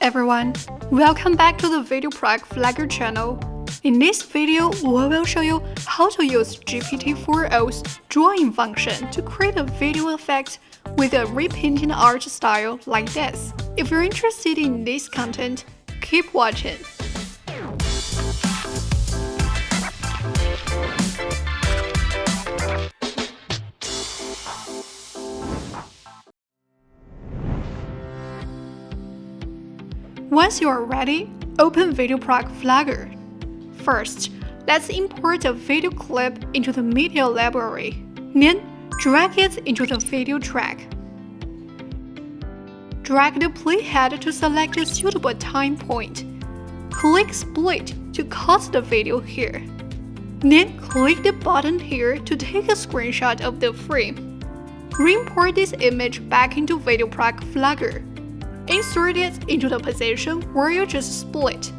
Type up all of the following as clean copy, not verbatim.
everyone, welcome back to the VideoProc Vlogger channel. In this video, we will show you how to use GPT-4o's drawing function to create a video effect with a repainting art style like this. If you're interested in this content, keep watching. Once you are ready, open VideoProc Vlogger. First, let's import a video clip into the media library. Then, drag it into the video track. Drag the playhead to select a suitable time point. Click Split to cut the video here. Then, click the button here to take a screenshot of the frame. Re-import this image back into VideoProc Vlogger. Insert it into the position where you just split.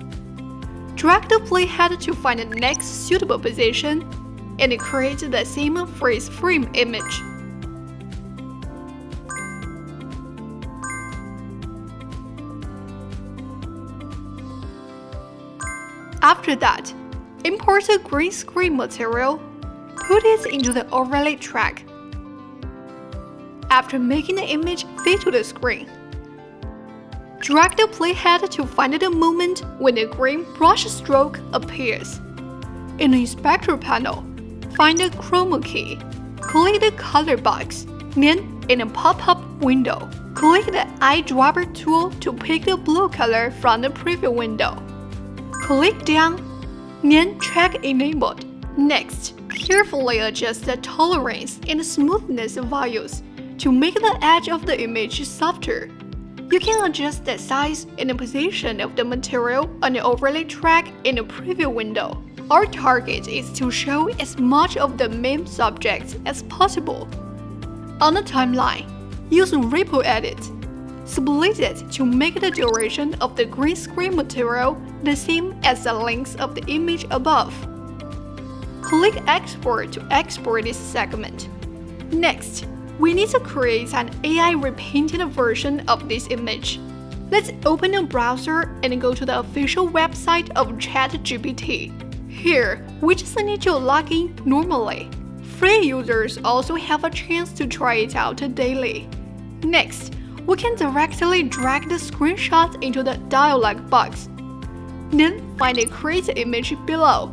Drag the playhead to find the next suitable position and create the same freeze frame image. After that, import a green screen material, put it into the overlay track. After making the image fit to the screen, drag the playhead to find the moment when the green brush stroke appears. In the inspector panel, find the chroma key. Click the color box. Then, in a pop-up window, click the eyedropper tool to pick the blue color from the preview window. Click down, then check Enabled. Next, carefully adjust the tolerance and smoothness values to make the edge of the image softer. You can adjust the size and the position of the material on the overlay track in the preview window. Our target is to show as much of the main subject as possible. On the timeline, use Ripple Edit. Split it to make the duration of the green screen material the same as the length of the image above. Click Export to export this segment. Next, we need to create an AI repainted version of this image. Let's open a browser and go to the official website of ChatGPT. Here, we just need to log in normally. Free users also have a chance to try it out daily. Next, we can directly drag the screenshot into the dialog box. Then find the Create Image below.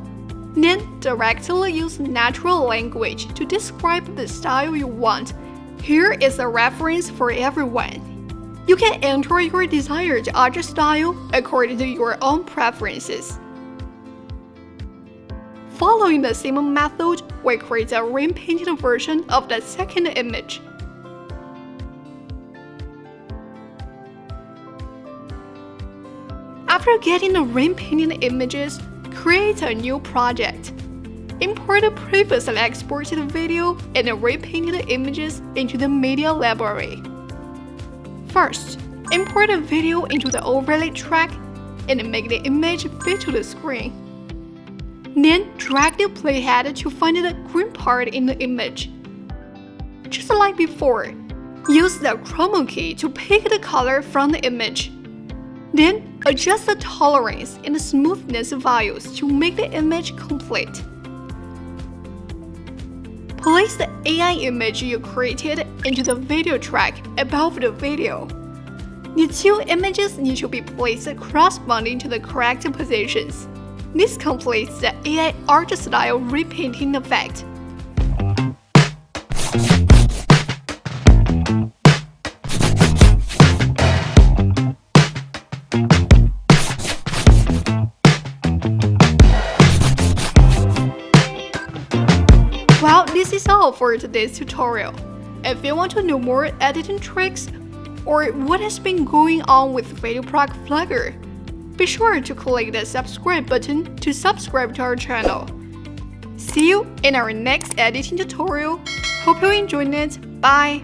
Then directly use natural language to describe the style you want. Here is a reference for everyone. You can enter your desired art style according to your own preferences. Following the same method, we create a repainted version of the second image. After getting the repainted images, create a new project. Import the previously exported video and the repainted images into the media library. First, import the video into the overlay track and make the image fit to the screen. Then, drag the playhead to find the green part in the image. Just like before, use the chroma key to pick the color from the image. Then, adjust the tolerance and smoothness values to make the image complete. Place the AI image you created into the video track above the video. The two images need to be placed corresponding to the correct positions. This completes the AI art style repainting effect. Well, this is all for today's tutorial. If you want to know more editing tricks or what has been going on with VideoProc Vlogger, be sure to click the subscribe button to subscribe to our channel. See you in our next editing tutorial. Hope you enjoyed it. Bye!